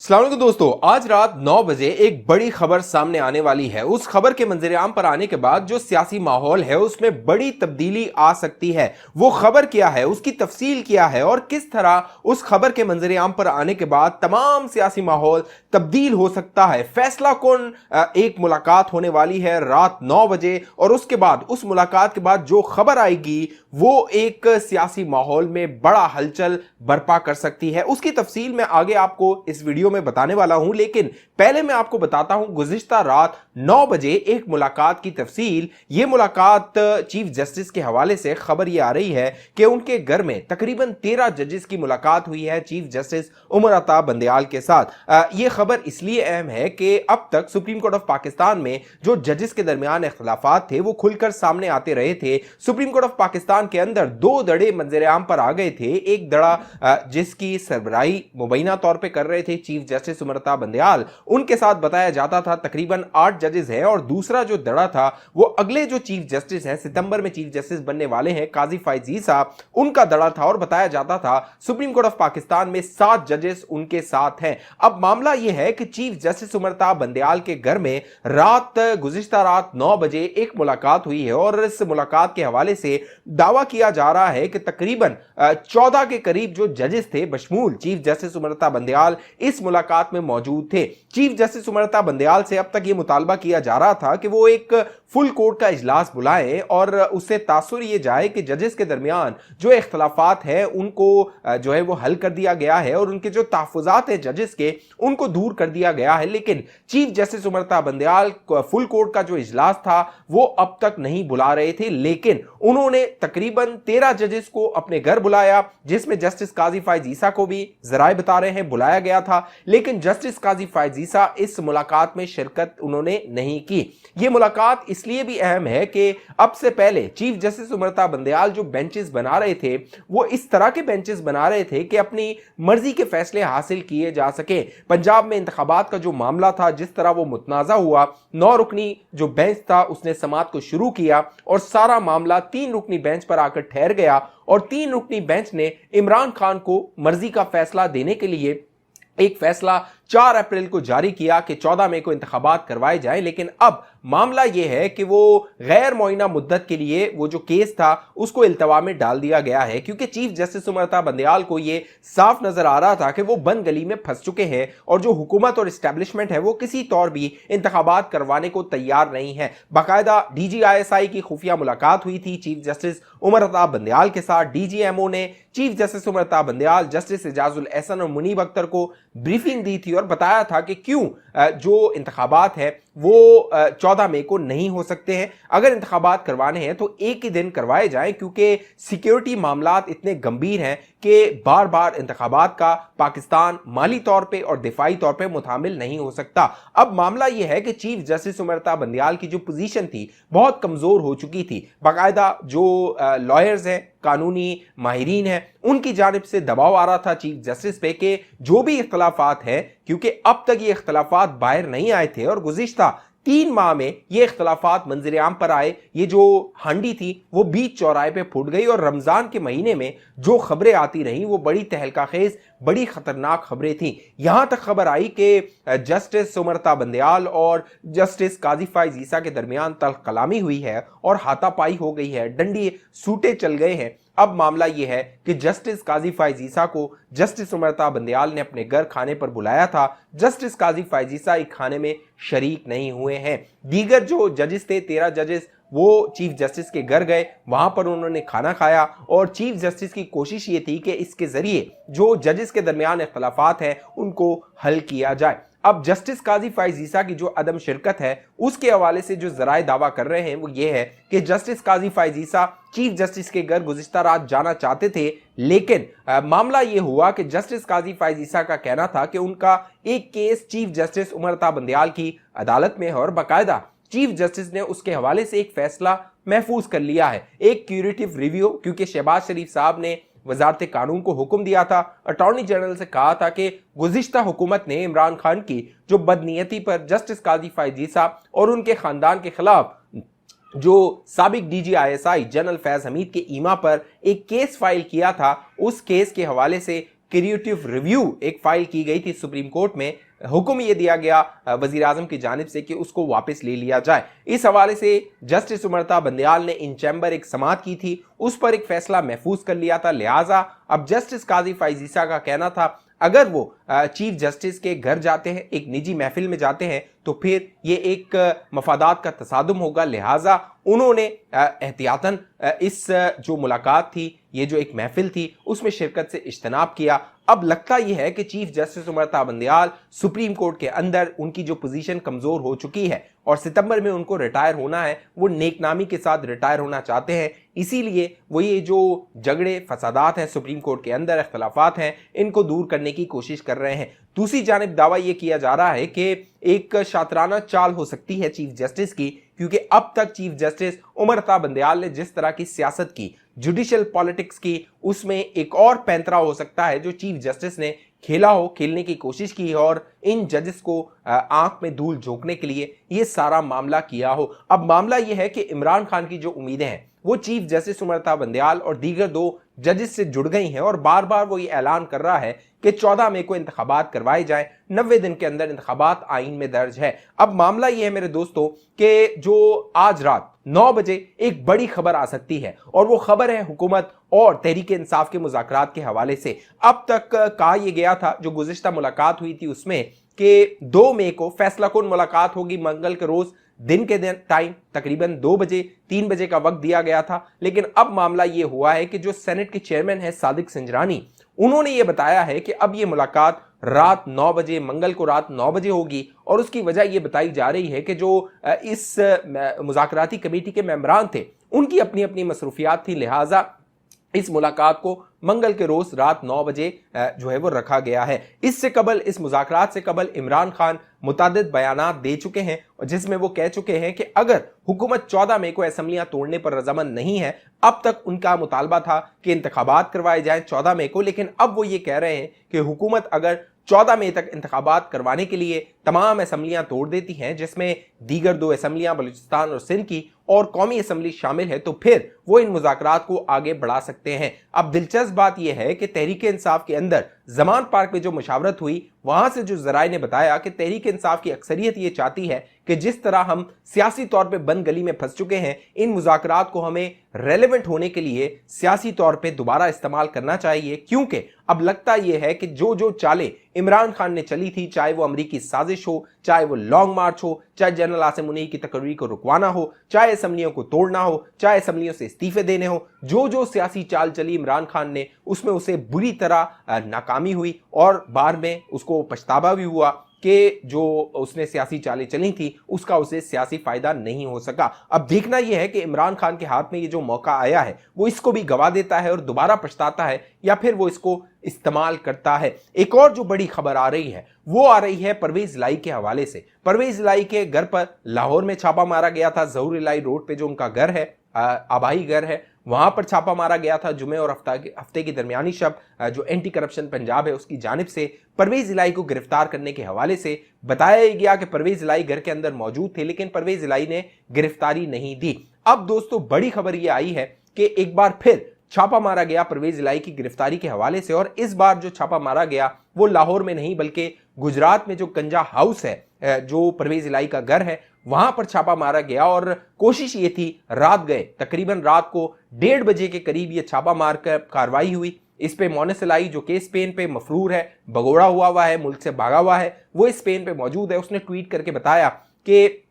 अस्सलाम वालेकुम दोस्तों, आज रात 9 बजे एक बड़ी खबर सामने आने वाली है। उस खबर के मंजर-ए-आम पर आने के बाद जो सियासी माहौल है उसमें बड़ी तब्दीली आ सकती है। वो खबर क्या है, उसकी तफसील क्या है और किस तरह उस खबर के मंजर-ए-आम पर आने के बाद तमाम सियासी माहौल तब्दील हो सकता है। फैसला कौन एक मुलाकात होने वाली है रात 9 बजे और उसके बाद उस मुलाकात के बाद जो खबर आएगी वो एक सियासी माहौल में बड़ा हलचल बर्पा कर सकती है। उसकी तफसील मैं आगे आपको इस वीडियो में बताने वाला हूं, लेकिन पहले मैं आपको बताता हूं गुज़िश्ता रात 9 बजे एक मुलाकात की तफसील। यह मुलाकात चीफ जस्टिस के हवाले से खबर यह आ रही है कि उनके घर में तकरीबन 13 जजेस की मुलाकात हुई है चीफ जस्टिस उमर अता बंदयाल के साथ। यह खबर इसलिए अहम है कि अब तक सुप्रीम कोर्ट ऑफ पाकिस्तान में जो जजेस के दरमियान इख्तिलाफात थे वो खुलकर सामने आते रहे थे। सुप्रीम कोर्ट ऑफ पाकिस्तान के अंदर दो दड़े मंजर-ए-आम पर आ गए थे। एक दड़ा जिसकी सरबराही मुबैना तौर पर कर रहे थे चीफ जस्टिस उमर अता बंदयाल, उनके साथ बताया जाता था तकरीबन 8 जजेस हैं, और दूसरा जो दड़ा था वो अगले जो चीफ जस्टिस हैं, सितंबर में चीफ जस्टिस बनने वाले हैं, काजी फैज ईसा, उनका दड़ा था और बताया जाता था सुप्रीम कोर्ट ऑफ पाकिस्तान में 7 जजेस उनके साथ हैं। अब मामला यह है कि चीफ जस्टिस उमर अता बंदयाल के घर में गुज़िश्ता रात 9 बजे एक मुलाकात हुई है और इस मुलाकात के हवाले से दावा किया जा रहा है कि तकरीबन 14 के करीब जो जजेस थे बशमूल चीफ जस्टिस उमर अता बंदयाल इस मुलाकात में मौजूद थे। चीफ जस्टिस उमर अता बंदयाल से अब तक यह मुतालबा किया जा रहा था कि वो एक फुल कोर्ट का इजलास बुलाएं और उससे तासुर ये जाए कि जजेस के दरमियान जो इख्तलाफात हैं उनको जो है वो हल कर दिया गया है और उनके जो तहफ़्फ़ुज़ात हैं जजेस के उनको दूर कर दिया गया है। लेकिन chief justice Umar Ata Bandial full court का जो इजलास था वो अब तक नहीं बुला रहे थे, लेकिन उन्होंने तकरीबन 13 जजेस को अपने घर बुलाया, जिसमें जस्टिस काजी फैज ईसा को भी ज़राए बता रहे हैं बुलाया गया था, लेकिन जस्टिस काजी फैज ईसा इस मुलाकात में शिरकत उन्होंने नहीं की। यह मुलाकात इसलिए भी अहम है कि अब से पहले चीफ जस्टिस उमर अता बंदयाल जो बेंचेस बना रहे थे वो इस तरह के बेंचेस बना रहे थे कि अपनी मर्जी के फैसले हासिल किए जा सके। पंजाब में इंतखाबात का जो मामला था, जिस तरह वो मुतनाज़ा हुआ, 9 रुकनी जो बेंच था उसने समाअत को शुरू किया और सारा मामला 3 रुकनी बेंच पर आकर ठहर गया और 3 रुकनी बेंच ने इमरान खान को मर्जी का फैसला देने के लिए एक फैसला 4 अप्रैल को जारी किया कि 14 मई को इंतखाबात करवाए जाएं। लेकिन अब मामला यह है कि वो गैर मुअय्यना मुद्दत के लिए वो जो केस था उसको इल्तवा में डाल दिया गया है, क्योंकि चीफ जस्टिस उमर अता बंदयाल को ये साफ नजर आ रहा था कि वो बंद गली में फंस चुके हैं और जो हुकूमत और इस्टेब्लिशमेंट है वो किसी तौर भी इंतखाबात करवाने को तैयार नहीं है। बाकायदा DGISI की खुफिया मुलाकात हुई थी चीफ जस्टिस उमर अता बंदयाल के साथ। DGMO ने chief justice Umar Ata Bandial, justice Ejazul Ehsan और मुनीब अख्तर को ब्रीफिंग दी थी और बताया था कि क्यों जो इंतखाबात है वो 14 मई को नहीं हो सकते हैं। अगर इंतखाबात करवाने हैं तो एक ही दिन करवाए जाएं, क्योंकि सिक्योरिटी मामलात इतने गंभीर हैं कि बार बार इंतखाबात का पाकिस्तान माली तौर पे और दिफाई तौर पे मुतामिल नहीं हो सकता। अब मामला यह है कि चीफ जस्टिस उमर अता बंदयाल की जो पोजीशन थी बहुत कमजोर हो चुकी थी। बाकायदा जो लॉयर्स हैं, कानूनी माहिरीन हैं, उनकी जानिब से दबाव आ रहा था चीफ जस्टिस पे कि जो भी इख्तलाफात हैं, क्योंकि अब तक ये इख्तलाफात बाहर नहीं आए थे और गुज़िश्ता 3 माह में ये इख्तलाफात मंजर-ए-आम पर आए। ये जो हांडी थी वो बीच चौराहे पे फूट गई और रमजान के महीने में जो खबरें आती रहीं वो बड़ी तहलका खेज, बड़ी खतरनाक खबरें थी। यहां तक खबर आई कि जस्टिस उमर अता बंदयाल और जस्टिस काजी फैज ईसा के दरमियान तल्ख कलामी हुई है और हाथापाई हो गई है, डंडी सूटे चल गए हैं। अब मामला यह है कि जस्टिस काजी फैज ईसा को जस्टिस उमर अता बंदयाल ने अपने घर खाने पर बुलाया था। जस्टिस काजी फैज ईसा एक खाने में शरीक नहीं हुए हैं। दीगर जो जजेस थे, 13 जजेस, वो चीफ जस्टिस के घर गए, वहां पर उन्होंने खाना खाया और चीफ जस्टिस की कोशिश ये थी कि इसके जरिए जो जजेस के दरमियान इख्तलाफात हैं उनको हल किया जाए। अब जस्टिस काजी फैज ईसा की जो अदम शिरकत है उसके हवाले से जो जराए दावा कर रहे हैं वो ये है कि जस्टिस काजी फैज ईसा चीफ जस्टिस के घर गुज़िश्ता रात जाना चाहते थे, लेकिन मामला ये हुआ कि जस्टिस काजी फैज ईसा का कहना था कि उनका एक case chief justice Umar Ata Bandial की अदालत में है और बाकायदा चीफ जस्टिस ने उसके हवाले से एक फैसला महफूज कर लिया है, एक क्यूरेटिव रिव्यू, क्योंकि शहबाज शरीफ साहब ने वजारत कानून को हुक्म दिया था, अटॉर्नी जनरल से कहा था कि गुज़िश्ता हुकूमत ने इमरान खान की जो बदनीयती पर जस्टिस काजी फैज ईसा और उनके खानदान के खिलाफ जो साबिक DGISI जनरल फैज हमीद के ईमा पर एक केस फाइल किया था, उस केस के हवाले से क्रिएटिव रिव्यू एक फाइल की गई थी सुप्रीम कोर्ट में। हुक्म ये दिया गया वजीर आजम की जानिब से कि उसको वापस ले लिया जाए। इस हवाले से जस्टिस उमरता बंदयाल ने इन चैम्बर एक समाअत की थी, उस पर एक फैसला महफूज कर लिया था। लिहाजा अब जस्टिस काजी फैज ईसा का कहना था अगर वो चीफ जस्टिस के घर जाते हैं, एक निजी महफिल में जाते हैं, तो फिर ये एक मफादात का तसादुम होगा। लिहाजा उन्होंने एहतियातन इस जो मुलाकात थी, ये जो एक महफिल थी, उसमें शिरकत से इज्तनाब किया। अब लगता यह है कि chief justice उमरता Bandial supreme court के अंदर उनकी जो पोजीशन कमजोर हो चुकी है और सितंबर में उनको रिटायर होना है, वो नेकनामी के साथ रिटायर होना चाहते हैं। इसीलिए वो ये जो झगड़े फसादात हैं सुप्रीम कोर्ट के अंदर, इख्तलाफात हैं, इनको दूर करने की कोशिश कर रहे हैं। दूसरी जानिब दावा यह किया जा रहा है कि एक शातराना चाल हो सकती है चीफ जस्टिस की, क्योंकि अब तक चीफ जस्टिस उमरता बंदयाल ने जिस तरह की सियासत की, जुडिशियल पॉलिटिक्स की, उसमें एक और पैंतरा हो सकता है जो चीफ जस्टिस ने खेला हो, खेलने की कोशिश की हो और इन जजेस को आंख में धूल झोंकने के लिए ये सारा मामला किया हो। अब मामला यह है कि इमरान खान की जो उम्मीदें हैं वो चीफ जस्टिस उमरता बंदयाल और दीगर 2 जजेस से जुड़ गई हैं और बार बार वो ये ऐलान कर रहा है कि 14 मई को इंतखाबात करवाए जाएं, 90 दिन के अंदर इंतखाबात आइन में दर्ज है। अब मामला ये है मेरे दोस्तों कि जो आज रात 9 बजे एक बड़ी खबर आ सकती है और वो खबर है हुकूमत और तहरीक इंसाफ के मुज़ाकरात के हवाले से। अब तक कहा यह गया था, जो गुज़िश्ता मुलाकात हुई थी उसमें, कि 2 मई को फैसला कुन मुलाकात होगी, मंगल के रोज दिन के दिन टाइम तकरीबन 2 बजे 3 बजे का वक्त दिया गया था। लेकिन अब मामला यह हुआ है कि जो सेनेट के चेयरमैन है सादिक संजरानी, उन्होंने ये बताया है कि अब ये मुलाकात रात 9 बजे, मंगल को रात 9 बजे होगी। और उसकी वजह यह बताई जा रही है कि जो इस मुज़ाकराती कमेटी के मेंबरान थे उनकी अपनी अपनी मसरूफियात थी, लिहाजा इस मुलाकात को मंगल के रोज रात 9 बजे जो है वो रखा गया है। इससे कबल, इस मुज़ाकरात से कबल इमरान खान मुतादिद बयानात दे चुके हैं जिसमें वो कह चुके हैं कि अगर हुकूमत 14 मई को असेंबलियां तोड़ने पर रजामंद नहीं है, अब तक उनका मुतालबा था कि इंतखाबात करवाए जाएं 14 मई को, लेकिन अब वो ये कह रहे हैं कि हुकूमत अगर 14 मई तक इंतखाबात करवाने के लिए तमाम असेंबलियां तोड़ देती हैं, जिसमें दीगर 2 असेंबलियां बलूचिस्तान और सिंध की और कौमी असेंबली शामिल है, तो फिर वो इन मुज़ाकरात को आगे बढ़ा सकते हैं। अब दिलचस्प बात यह है कि तहरीक इंसाफ के अंदर जमान पार्क में जो मुशावरत हुई, वहां से जो जराए ने बताया कि तहरीक इंसाफ की अक्सरियत ये चाहती है कि जिस तरह हम सियासी तौर पे बंद गली में फंस चुके हैं, इन मुज़ाकरात को हमें रेलेवेंट होने के लिए सियासी तौर पे दोबारा इस्तेमाल करना चाहिए। क्योंकि अब लगता यह है कि जो जो चालें इमरान खान ने चली थी, चाहे वो अमरीकी साजिश हो, चाहे वो लॉन्ग मार्च हो, चाहे जनरल आसिम मुनीर की तकरीर को रुकवाना हो, चाहे असेंबलियों को तोड़ना हो, चाहे असेंबलियों से इस्तीफे देने हो, जो जो सियासी चाल चली इमरान खान ने, उसमें उसे बुरी तरह नाकामी हुई और बाद में उसको पछतावा भी हुआ कि जो उसने सियासी चालें चली थी उसका उसे सियासी फायदा नहीं हो सका। अब देखना यह है कि इमरान खान के हाथ में ये जो मौका आया है वो इसको भी गवा देता है और दोबारा पछताता है, या फिर वो इसको इस्तेमाल करता है। एक और जो बड़ी खबर आ रही है वो आ रही है परवेज इलाही के हवाले से। परवेज इलाही के घर पर लाहौर में छापा मारा गया था, ज़हूर इलाही रोड पे जो उनका घर है, आबाई घर है, वहां पर छापा मारा गया था। जुमे और हफ्ते की दरमियानी शब जो एंटी करप्शन पंजाब है उसकी जानिब से परवेज इलाही को गिरफ्तार करने के हवाले से बताया गया कि परवेज इलाही घर के अंदर मौजूद थे, लेकिन परवेज इलाही ने गिरफ्तारी नहीं दी। अब दोस्तों बड़ी खबर यह आई है कि एक बार फिर छापा मारा गया परवेज इलाही की गिरफ्तारी के हवाले से, और इस बार जो छापा मारा गया वो लाहौर में नहीं बल्कि गुजरात में जो गंजा हाउस है, जो परवेज इलाही का घर है, वहां पर छापा मारा गया। और कोशिश ये थी, रात गए, तकरीबन रात को 1:30 बजे के करीब ये छापा मार कर कार्रवाई हुई। इस पे मोनिस इलाही जो कि स्पेन पे मफरूर है, भगोड़ा हुआ है, मुल्क से भागा हुआ है, वो स्पेन पे मौजूद है। उसने ट्वीट करके बताया कि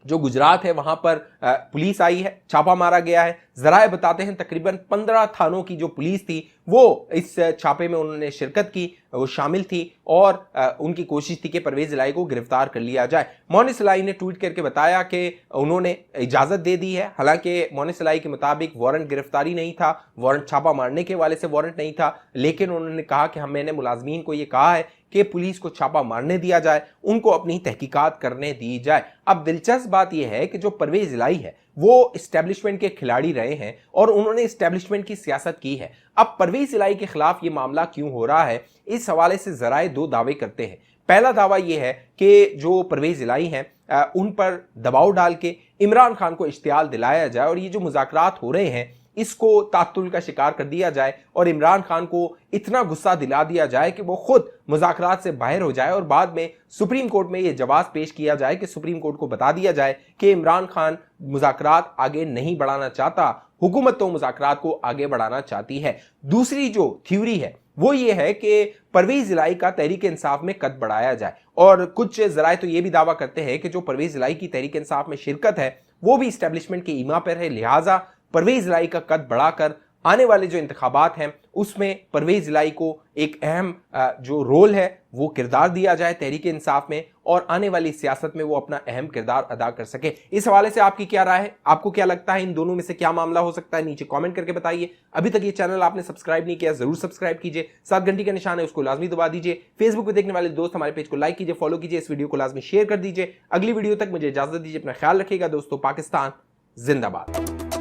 जो गुजरात है वहां पर पुलिस आई है, छापा मारा गया है। जराए बताते हैं तकरीबन 15 थानों की जो पुलिस थी वो इस छापे में उन्होंने शिरकत की, वो शामिल थी और उनकी कोशिश थी कि परवेज इलाही को गिरफ्तार कर लिया जाए। मोनिस इलाही ने ट्वीट करके बताया कि उन्होंने इजाजत दे दी है। हालांकि मोनिस इलाही के मुताबिक वारंट गिरफ्तारी नहीं था, वारंट छापा मारने के वाले से वारंट नहीं था, लेकिन उन्होंने कहा कि मैंने मुलाजमीन को यह कहा है कि पुलिस को छापा मारने दिया जाए, उनको अपनी तहकीकात करने दी जाए। अब दिलचस्प बात यह है कि जो परवेज इलाही है वो इस्टेब्लिशमेंट के खिलाड़ी रहे हैं और उन्होंने इस्टेब्लिशमेंट की सियासत की है। अब परवेज इलाही के खिलाफ ये मामला क्यों हो रहा है, इस हवाले से जराए 2 दावे करते हैं। पहला दावा यह है कि जो परवेज इलाही हैं उन पर दबाव डाल के इमरान खान को इश्तियाल दिलाया जाए और ये जो मुज़ाकरात हो रहे हैं इसको तातुल का शिकार कर दिया जाए और इमरान खान को इतना गुस्सा दिला दिया जाए कि वो खुद मुज़ाकरात से बाहर हो जाए और बाद में सुप्रीम कोर्ट में यह जवाब पेश किया जाए कि सुप्रीम कोर्ट को बता दिया जाए कि इमरान खान मुज़ाकरात आगे नहीं बढ़ाना चाहता, हुकूमत तो मुज़ाकरात को आगे बढ़ाना चाहती है। दूसरी जो थ्योरी है वो ये है कि परवेज इलाही का तहरीक इंसाफ में कद बढ़ाया जाए, और कुछ जराए तो ये भी दावा करते हैं कि जो परवेज इलाही की तहरीक इंसाफ में शिरकत है वो भी इस्टेब्लिशमेंट के ईमा पर है, लिहाजा परवेज इलाही का कद बढ़ाकर आने वाले जो इंतखाबात हैं उसमें परवेज इलाही को एक अहम जो रोल है वो किरदार दिया जाए तहरीक इंसाफ में, और आने वाली सियासत में वो अपना अहम किरदार अदा कर सके। इस हवाले से आपकी क्या राय है? आपको क्या लगता है इन दोनों में से क्या मामला हो सकता है? नीचे कमेंट करके बताइए। अभी तक ये चैनल आपने सब्सक्राइब नहीं किया, जरूर सब्सक्राइब कीजिए, साथ घंटी का निशान है उसको लाजमी दबा दीजिए। फेसबुक पर देखने वाले दोस्त हमारे पेज को लाइक कीजिए, फॉलो कीजिए, इस वीडियो को लाजमी शेयर कर दीजिए। अगली वीडियो तक मुझे इजाजत दीजिए, अपना ख्याल रखिएगा दोस्तों। पाकिस्तान जिंदाबाद।